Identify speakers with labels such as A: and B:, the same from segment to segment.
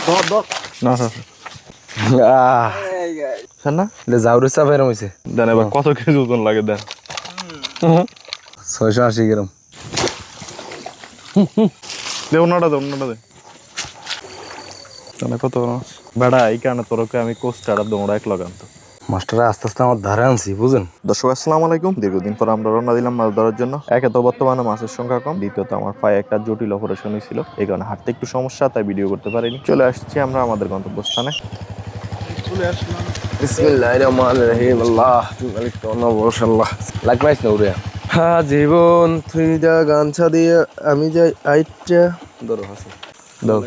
A: ধর ধর
B: না
A: না
B: না যাওয়ার চাপ এরম হয়েছে।
A: দেন এবার কত কেজি ওজন লাগে দেন।
B: 680 গ্রাম।
A: দে অন্যটা দে তাহলে কত মাছ বেড়া এই কারণে তোরকে আমি কোস্টার আর দৌড়া এক লাগান তো
B: মাস্টাররা আস্তে আস্তে আমার ধারে আনছি বুঝেন।
A: দর্শক আসসালামু আলাইকুম। দীর্ঘদিন পর আমরা রওনা দিলাম মাছ ধরার জন্য। একে তো বর্তমানে মাছের সংখ্যা কম, দ্বিতীয়ত আমার পায়ে একটা জটিল অপারেশন হয়েছিল, এই কারণে হাঁটতে একটু সমস্যা, তাই ভিডিও করতে পারিনি। চলে আসছি আমরা আমাদের গন্তব্যস্থানে। চলে আসলাম।
B: বিসমিল্লাহির রহমানির রহিম। আল্লাহু আকবার মাশাআল্লাহ। লাগমাইছ না উড়ে। হ্যাঁ জীবন তুই যা গামছা দিয়ে আমি যাই আইটা ধরো হাসি দাও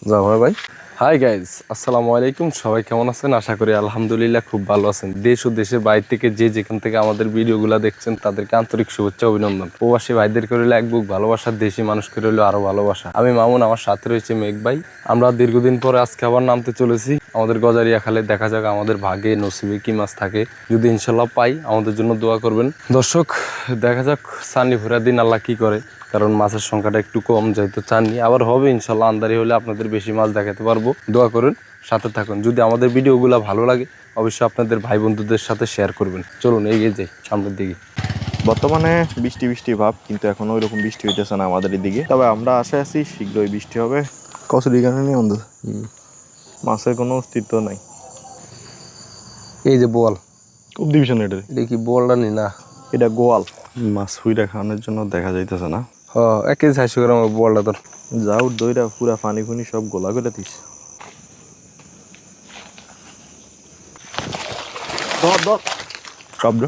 B: যাও ভাই। হাই গাইজ, আসসালামু আলাইকুম। সবাই কেমন আছেন? আশা করি আলহামদুলিল্লাহ খুব ভালো আছেন। দেশ ও দেশের বাইরে থেকে যে যেখান থেকে আমাদের ভিডিওগুলো দেখছেন তাদেরকে আন্তরিক শুভেচ্ছা অভিনন্দন। প্রবাসী ভাইদেরকে রইলো এক বুক ভালোবাসা, দেশি মানুষকে রইলো আরো ভালোবাসা। আমি মামুন, আমার সাথে রয়েছে মেঘ ভাই। আমরা দীর্ঘদিন পরে আজকে আবার নামতে চলেছি আমাদের গজারিয়া খালে। দেখা যাক আমাদের ভাগে নসিবে কি মাছ থাকে। যদি ইনশাল্লাহ পাই আমাদের জন্য দোয়া করবেন। দর্শক দেখা যাক চানি ভরা দিন আল্লাহ কি করে, কারণ মাছের সংখ্যাটা একটু কম, যেহেতু চাননি আবার হবে ইনশাল্লাহ। আন্দারি হলে আপনাদের বেশি মাছ দেখাতে পারবো। দোয়া করুন, সাথে থাকুন। যদি আমাদের ভিডিওগুলো ভালো লাগে অবশ্যই আপনাদের ভাই বন্ধুদের সাথে শেয়ার করবেন। চলুন এগিয়ে যাই সামনের দিকে।
A: বর্তমানে বৃষ্টি বৃষ্টি ভাব, কিন্তু এখনো ওই রকম বৃষ্টি হইতেছে না আমাদের দিকে। তবে আমরা আশায় আছি শীঘ্রই বৃষ্টি হবে। কচুরি গানে নিয়ে অন্ধ মাছের কোনো অস্তিত্ব নাই।
B: এই যে বোয়াল,
A: খুব ডিভিশন এটা
B: কি বোয়ালটা নি না,
A: এটা গোয়াল মাছ হুইরা খাওয়ানোর জন্য দেখা যাইতেছে না।
B: হ 1 কেজি 600 গ্রাম বোয়ালটা তোর
A: যাও দইরা পুরা পানি ফুনি সব গোলা করে দিস। ধর ধর কাবড়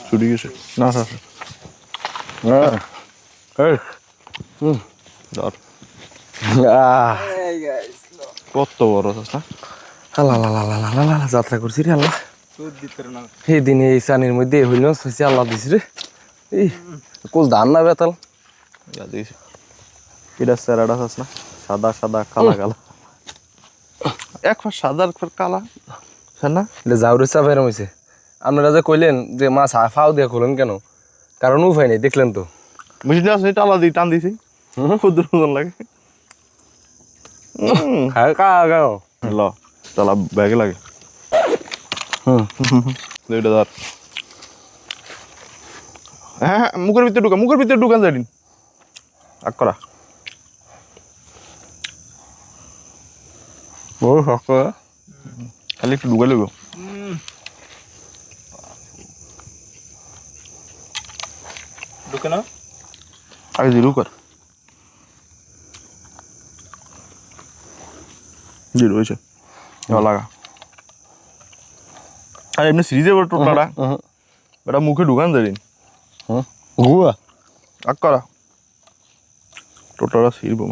A: ছুটি গেছে না ধর কত বড় না।
B: আল্লাহ যাত্রা করছি রে আল্লাহ। এই দিনে এই চানির মধ্যে হইল হয়েছে আল্লাহ দিছি রে। এই কোচ ধান না বেতাল
A: এটা স্যারাডা আছে না, সাদা সাদা কালা কালা, এক ফার সাদা এক ফার কালা না।
B: এটা যাওয়ার চাপ এরম হয়েছে। আপনারা যে কইলেন যে মাছ ফাও দিয়ে খোলেন কেন, কারণ উপায় নেই, দেখলেন তো
A: মেশিন আছে টালা দিয়ে টান দিছি ক্ষুদ্র ওজন লাগে। ল চালা ব্যাগে লাগে। দুইটা ধর। হ্যাঁ মুখের ভিতরে ঢুকান যাইনি আগ করা। ও শক্ত খালি একটু ঢুকাই লইব। ঢুকে না আগে জিরু কর, জিরু হয়েছে লাগা। আর এমনি সিরিজে টোটাটা এটা মুখে ঢুকান যাইনি
B: গুয়া
A: আগ করা টোটাটা ছিড়বো।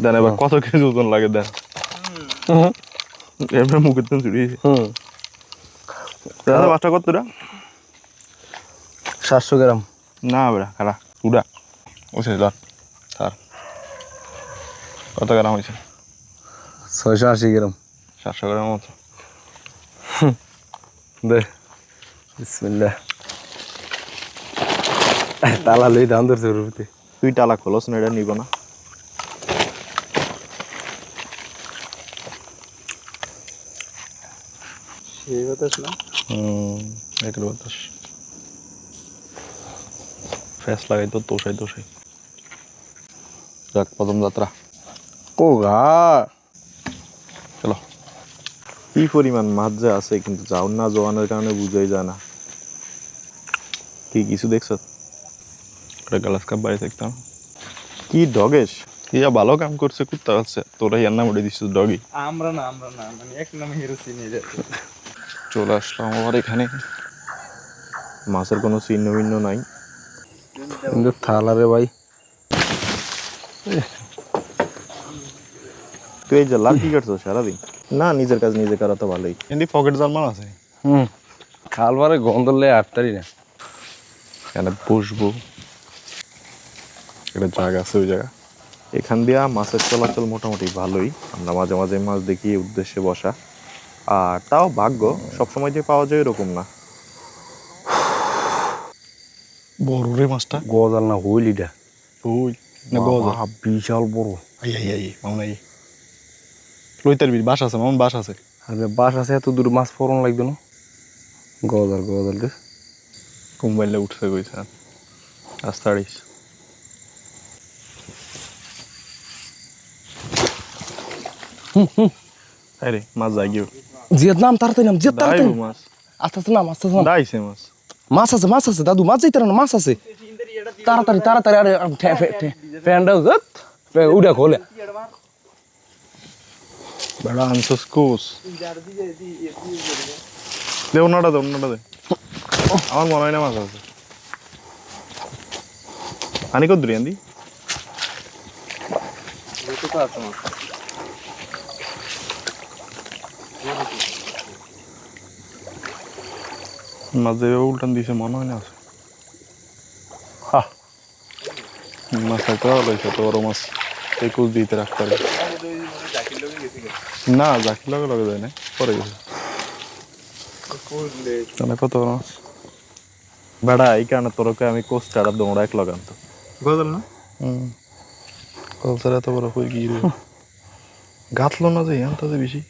A: দেন এবার কত কেজি ওজন লাগে দেন। এমনি মুখের তো চুরিয়েছে। মাছটা কত রা
B: 700 গ্রাম
A: না বেড়া খারা উড়া ওছে ধর স্যার কত গ্রাম হয়েছে?
B: 680 গ্রাম।
A: 700 গ্রাম মতো
B: দে বিসমিল্লাহ। তালা লই ধান ধরছে রুতে।
A: তুই টালা খোলস না, এটা নিব না। সেই বাতাস না, একের বাতাস ফ্যাস লাগাই তো তোষাই যাক প্রথম যাত্রা
B: ও গা
A: চলো। কি পরিমাণ মাছ যে আছে, কিন্তু যাও না জোয়ানের কারণে বুঝাই যায় না। কি কিছু দেখছ? গ্লাস কাপ বাড়ি থাকতাম কি ডগেশ ইয়া ভালো কাম করছে, কুত্তা আছে তোরা ইয়ার নাম উঠে দিচ্ছিস ডগি।
C: আমরা না মানে এক নামে হিরো চিনি যাচ্ছে।
A: চলে আসলাম আবার এখানে, মাছের কোনো চিহ্ন ভিন্ন নাই।
B: কিন্তু থালা রে ভাই,
A: তুই এই যে লাভ কি করছো সারাদিন? না নিজের কাজ নিজে করা তো ভালোই। এমনি পকেট জার্মান আছে
B: খালবারে গন্ধলে আটতারি না।
A: এখানে বসবো, একটা জায়গা আছে ওই জায়গা, এখান দিয়া মাছের চলাচল মোটামুটি ভালোই। আমরা মাঝে মাঝে মাছ দেখি উদ্দেশ্যে বসা, আর তাও ভাগ্য সবসময় যে পাওয়া যায় এরকম না। বড় রে মাছটা,
B: গজাল না হইলিটা
A: ওই না গজা
B: বিশাল বড়।
A: আই মামুন আই লইতার বাস আছে মামুন বাস আছে
B: আরে বাস আছে এত দূর মাছ ফরন লাগবে না গজাল রে
A: মোবাইলে উঠছে কইছে আস্তাড়িস আরে মাছ যাই গিয়ে
B: জিয়াদ নাম তাড়াতাড়ি নাম জিয়াদ তাড়াতাড়ি
A: দাইবো মাছ
B: আস্তে আস্তে নাম
A: দাইছে মাছ
B: মাছ আছে দাদু মাছ যাইতে না মাছ আছে তাড়াতাড়ি আরে ফ্যানটা উড়া খোলে
A: বেড়া আনছস কোস দে ওনাটা দে আমার মনে হয় না মাছ আছে আনি কত দূরে আন্দি মাছ যেভাবে উল্টান দিয়েছে মনে হয় না আছে হা মাছ থাকতে ভালো তো বড় মাছ এই কুচ দিতে রাখতে পারে না জাকির লগে যায় না পরে গেছে তাহলে কত বড় মাছ বেড়া এই কারণে তোরকে আমি কোচটা দৌড়া এক লাগান তো
C: গজল না
A: কলসার এত বড় কই গিয়ে গাঁথলো না যে এত বেশি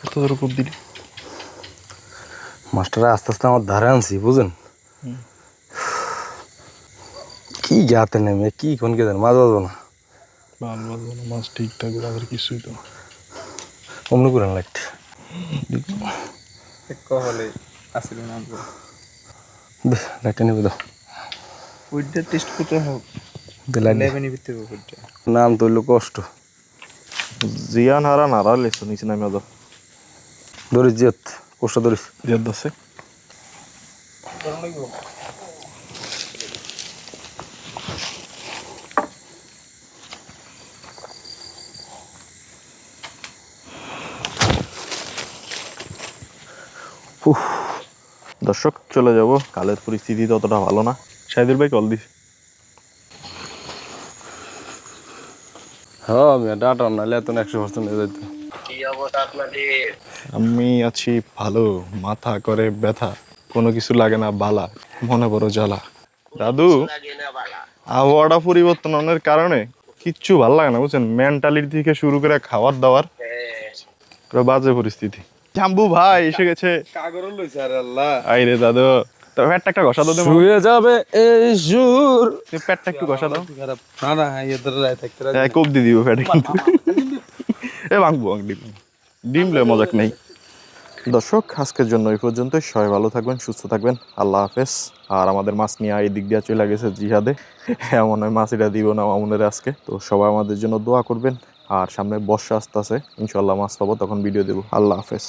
A: এত জোর কুপ দিলি
B: মাস্টার আস্তে আস্তে আমার ধারে আনছি বুঝেন কি গাতে নেমে কি কোন কে দেন মাছ বাজবো না
A: ভালো বাজবো না মাছ ঠিকঠাক আর কিছুই তো
B: অমনি করেন লাইট
C: কহলে আসলে নাম
B: দে লাইটটা নেবে দাও
C: ওইটা টেস্ট করতে হবে
B: দে লাইট
C: লেভেনি ভিতরে ওইটা
B: নাম তুললো কষ্ট
A: জিয়ান হারা নারা লেছো নিচে নামে দাও
B: ধরিস জিয়ত কষ্ট ধরিস
A: জিয়াদ আছে দর্শক চলে যাব কালের পরিস্থিতি ততটা ভালো না শাহিদুর ভাই কল দিস
B: হ্যাঁ আমি ডাটা নাহলে এত 100% হয়ে যেত
A: আমি আছি ভালো মাথা করে ব্যথা কোনো কিছু লাগে না বালা মনে বড় জ্বালা দাদু আবহাওয়াটা পরিবর্তনের কারণে কিচ্ছু ভালো লাগে না বুঝছেন মেন্টালিটি থেকে শুরু করে খাবার দাবার বাজে পরিস্থিতি জাম্বু ভাই এসে গেছে
C: কাগর লইছে আরে আল্লাহ
A: আইরে দাদু তো পেটটা একটা ঘষা দাও
B: শুয়ে যাবে এই সুর
A: পেটটা একটু ঘষা দাও
C: খারাপ না এদের রায় থাকতে
A: কোপ দিয়ে দিব পেটে কিন্তু এ ভাঙবো ডিম লে মজাক নেই দর্শক আজকের জন্য এই পর্যন্তই সবাই ভালো থাকবেন সুস্থ থাকবেন আল্লাহ হাফেজ আর আমাদের মাছ নিয়ে এই দিক দিয়ে চলে গেছে জিহাদে এমন হয় মাছ এটা দিব না মামুনের আজকে তো সবাই আমাদের জন্য দোয়া করবেন আর সামনে বর্ষা আসতেছে ইনশাল্লাহ মাছ পাবো তখন ভিডিও দেবো আল্লাহ হাফেজ